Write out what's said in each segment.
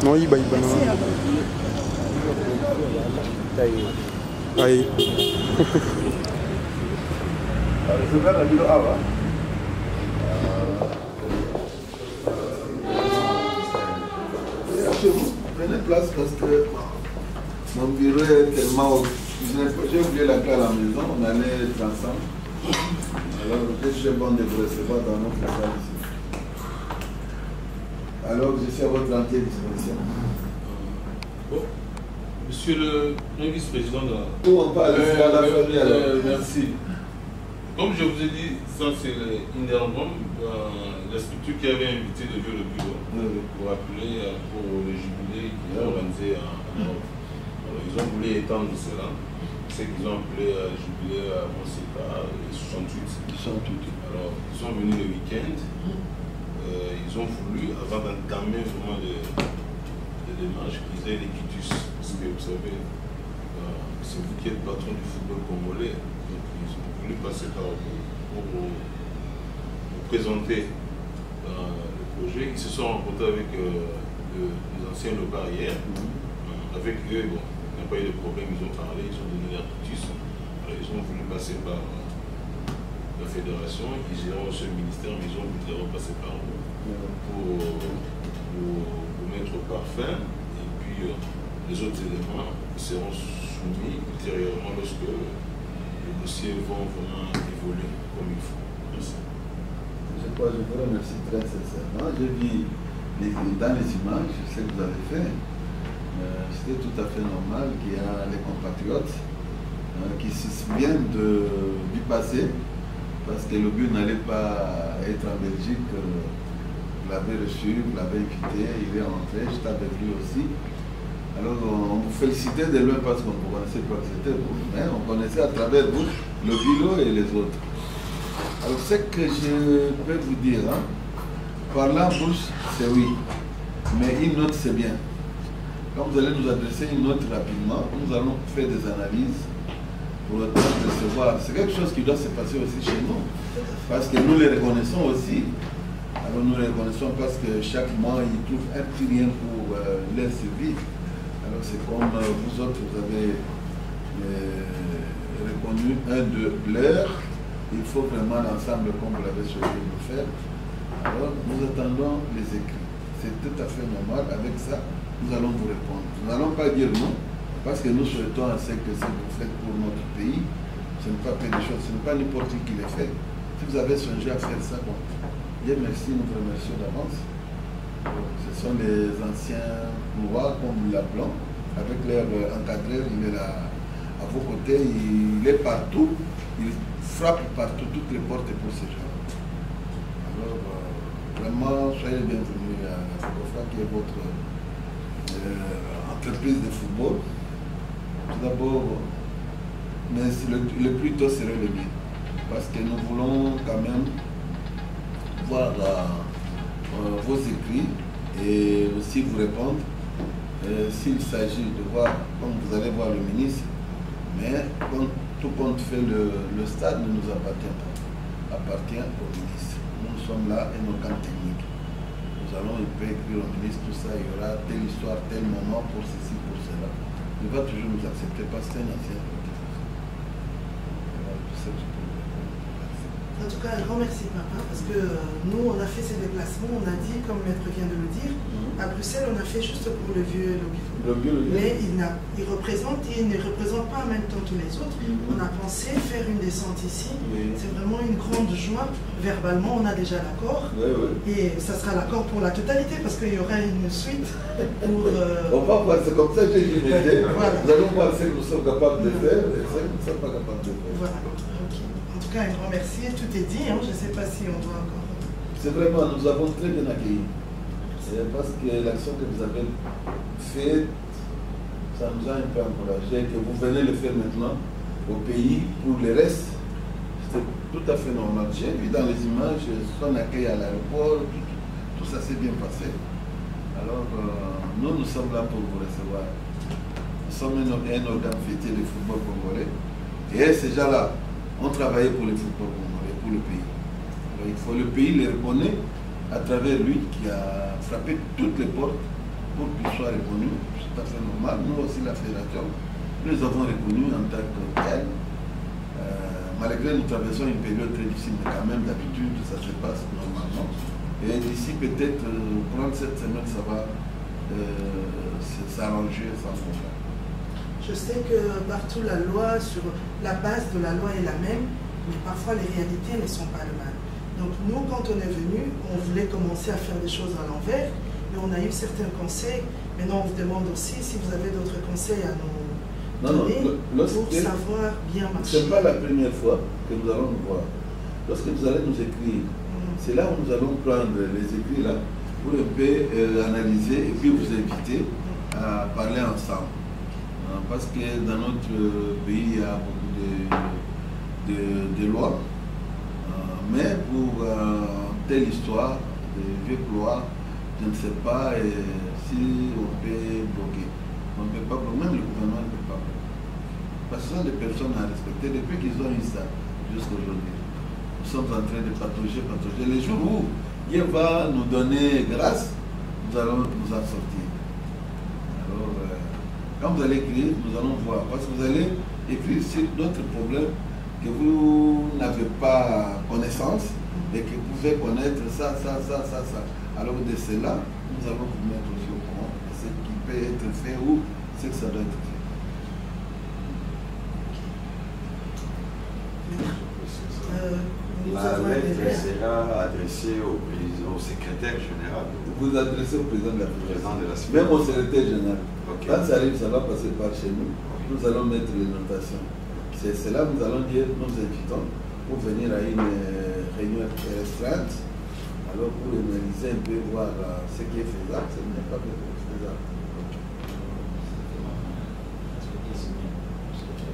Non, il va. Aïe. Je vais la vidéo avant. Prenez place parce que mon bureau est tellement... J'ai oublié la clé à la maison, on allait être ensemble. Alors, je suis bon de vous recevoir dans notre salle ici. Alors, je suis à votre entière disposition. Bon. Monsieur le vice-président de la... Où on parle à la famille alors. Merci. Comme je vous ai dit, ça c'est l'Inderbom, la structure qui avait invité le vieux le bureau pour appeler pour le jubilé qu'ils ont organisé en Europe. Alors, ils ont voulu étendre cela. C'est qu'ils ont appelé jubilé à Monseka 68. Alors, ils sont venus le week-end. Ils ont voulu, avant d'entamer vraiment les démarches, qu'ils aient les quitus. Parce que vous savez, c'est vous qui êtes patron du football congolais. Donc, ils ont voulu passer par vous pour vous présenter le projet. Ils se sont rencontrés avec les anciens locaux hier. Avec eux, bon, il n'y a pas eu de problème, ils ont parlé, ils ont donné leur quitus. Alors, ils ont voulu passer par la fédération, ils iront sur le ministère, mais ils ont voulu repasser par vous pour mettre par fin. Et puis, les autres éléments seront soumis ultérieurement lorsque les dossiers vont vraiment évoluer comme il faut. Merci. Je vous remercie très sincèrement. J'ai vu dans les images ce que vous avez fait. C'était tout à fait normal qu'il y a les compatriotes qui se souviennent du passé, parce que le but n'allait pas être en Belgique. Vous l'avez reçu, vous l'avez invité, il est rentré, j'étais avec lui aussi. Alors on vous félicitait de loin parce qu'on ne connaissait pas que c'était vous, mais on connaissait à travers vous le bureau et les autres. Alors ce que je peux vous dire, parler en bouche, c'est oui, mais une note c'est bien. Quand vous allez nous adresser une note rapidement, nous allons faire des analyses pour le temps de se voir. C'est quelque chose qui doit se passer aussi chez nous, parce que nous les reconnaissons aussi. Alors nous les reconnaissons parce que chaque mois, ils trouvent un petit rien pour leur survie. Alors c'est comme vous autres, vous avez reconnu un de leurs. Il faut vraiment l'ensemble, comme vous l'avez souhaité nous faire. Alors nous attendons les écrits. C'est tout à fait normal. Avec ça, nous allons vous répondre. Nous n'allons pas dire non, parce que nous souhaitons à ce que ce que vous faites pour notre pays, ce n'est pas fait des choses, ce n'est pas n'importe qui les fait. Si vous avez songé à faire ça, bon, bien merci, nous vous remercions d'avance. Ce sont les anciens pouvoirs, comme nous l'appelons, avec leur encadreur, il est là à vos côtés, il est partout, il frappe partout, toutes les portes pour ces gens. Alors, vraiment, soyez bienvenus à la FOCOFA, qui est votre entreprise de football. Tout d'abord, mais le plus tôt serait le mieux, parce que nous voulons quand même voir vos écrits et aussi vous répondre s'il s'agit de voir, comme vous allez voir le ministre, mais tout compte fait, le stade ne nous appartient pas, appartient au ministre. Nous sommes là et nos camps techniques. Nous allons, il peut écrire au ministre tout ça, il y aura telle histoire, tel moment pour ceci, pour cela. Il va toujours nous accepter parce que c'est un ancien. En tout cas, un grand merci, papa, parce que nous, on a fait ces déplacements, on a dit, comme Maître vient de le dire, à Bruxelles, on a fait juste pour le vieux Lobito. Mais il ne représente pas en même temps tous les autres. On a pensé faire une descente ici. C'est vraiment une grande joie. Verbalement, on a déjà l'accord. Et ça sera l'accord pour la totalité, parce qu'il y aura une suite pour... On va voir, c'est comme ça que j'ai dit. Voilà. Nous allons voir ce que nous sommes capables de faire et ce que nous ne sommes pas capables de faire. Voilà. En tout cas, un grand merci. Tout est dit. Je ne sais pas si on doit encore... C'est vraiment, nous avons très bien accueilli. Parce que l'action que vous avez faite, ça nous a un peu encouragé. Que vous venez le faire maintenant au pays. Pour le reste, C'est tout à fait normal. J'ai vu dans les images son accueil à l'aéroport, tout ça s'est bien passé. Alors, nous sommes là pour vous recevoir. Nous sommes un organe fêté du football congolais. Et ces gens-là ont travaillé pour le football congolais, pour le pays. Alors, il faut le pays les reconnaître à travers lui qui a frappé toutes les portes pour qu'il soit reconnu. C'est tout à fait normal. Nous aussi, la fédération, nous avons reconnu en tant que tel. Malgré nous traversons une période très difficile, mais quand même d'habitude ça se passe normalement. Et d'ici peut-être pendant cette semaine, ça va s'arranger sans problème. Je sais que partout la loi, sur la base de la loi est la même, mais parfois les réalités ne sont pas les mêmes. Donc nous, quand on est venu, on voulait commencer à faire des choses à l'envers, mais on a eu certains conseils. Maintenant, on vous demande aussi si vous avez d'autres conseils à nous donner pour savoir bien marcher. Ce n'est pas la première fois que nous allons nous voir. Lorsque vous allez nous écrire, c'est là où nous allons prendre les écrits là pour un peu analyser et puis vous inviter à parler ensemble. Parce que dans notre pays, il y a beaucoup de lois. Mais pour telle histoire, de vieux lois, je ne sais pas si on peut bloquer. On ne peut pas bloquer, même le gouvernement ne peut pas bloquer. Parce que ce sont des personnes à respecter depuis qu'ils ont eu ça jusqu'à aujourd'hui. Nous sommes en train de patauger. Les jours où Dieu va nous donner grâce, nous allons nous en sortir. Alors, quand vous allez écrire, nous allons voir. Parce que vous allez écrire sur d'autres problèmes que vous n'avez pas connaissance et que vous pouvez connaître ça. Alors de cela, nous allons vous mettre aussi au courant de ce qui peut être fait ou ce que ça doit être fait. La lettre sera adressée au secrétaire général. Vous adressez au président de la Fédération, même au secrétaire général. Okay. Quand ça arrive, ça va passer par chez nous. Nous allons mettre les notations. C'est là que nous allons dire, nous invitons pour venir à une réunion restreinte, alors pour analyser un peu, voir ce qui est faisable, ce qui n'est pas faisable.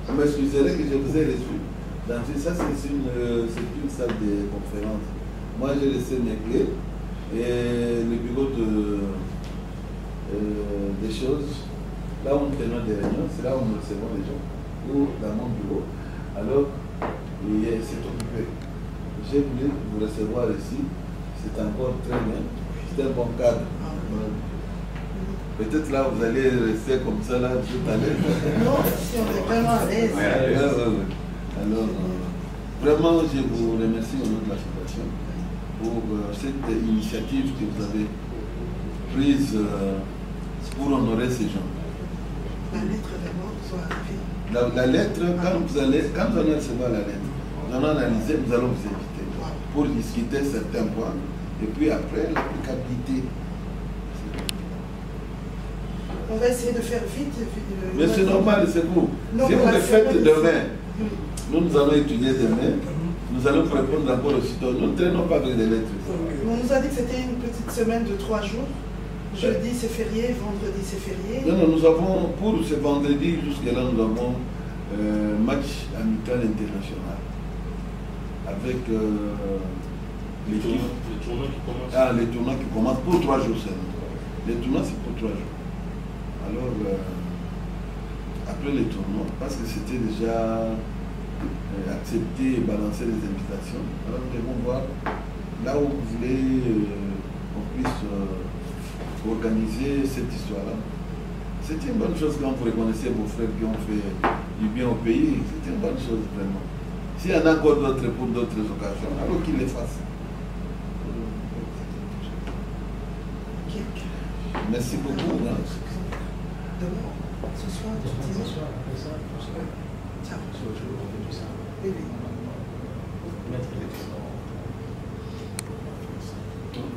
Vous m'excuserez que je vous ai reçu. Ça, c'est une salle de conférence. Moi, j'ai laissé mes clés et le bureau des choses, là où nous tenons des réunions, c'est là où nous recevons les gens, ou dans mon bureau. Alors, c'est occupé. J'ai voulu vous recevoir ici, c'est encore très bien, c'est un bon cadre. Peut-être là, vous allez rester comme ça, là, tout à l'heure. Non, si on est vraiment à l'aise. Alors, vraiment, je vous remercie au nom de la Fédération pour cette initiative que vous avez prise pour honorer ces gens. La lettre d'abord soit arrivée. La lettre, quand vous allez recevoir la lettre, nous allons analyser, nous allons vous inviter pour discuter certains points et puis après l'applicabilité. On va essayer de faire vite. Mais c'est normal, c'est vous. Si vous le faites demain, nous allons étudier demain, nous allons répondre encore aussitôt. Nous ne traînons pas avec des lettres. On nous a dit que c'était une petite semaine de 3 jours. Jeudi c'est férié, vendredi c'est férié. Non, nous avons, pour ce vendredi, jusque-là, nous avons match amical international. Avec les tournois qui commencent. Ah, les tournois qui commencent pour 3 jours seulement. Les tournois, c'est pour 3 jours. Alors, après les tournois, parce que c'était déjà accepté et balancer les invitations, alors nous devons voir là où vous voulez qu'on puisse organiser cette histoire-là. C'est une bonne chose quand vous reconnaissez vos frères qui ont fait du bien au pays. C'est une bonne chose vraiment. S'il y en a encore d'autres pour d'autres occasions, alors qu'ils les fassent. Merci beaucoup. Demain, ce soir, Ciao. Oui.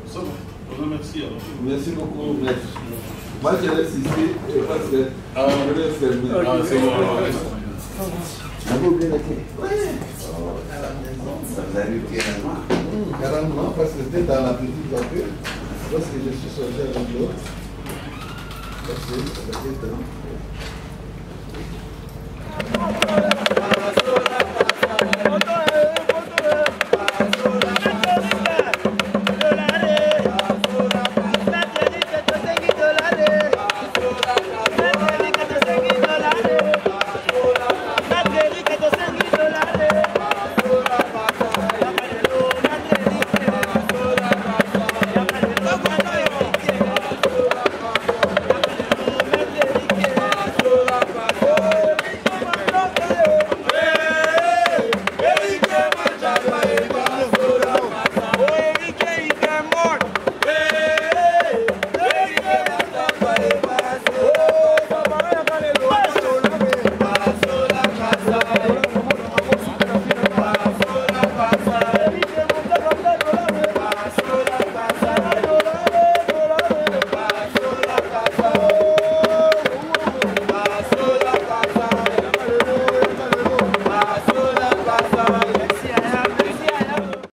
Ça va. Merci alors. Merci beaucoup, maître. Moi, je reste ici parce que je vais fermer. Ah, c'est bon. Vous avez bien été? Oui. Ça vous arrive carrément? Carrément, parce que c'était dans la petite voiture. Lorsque je suis sorti avec l'autre, parce que c'était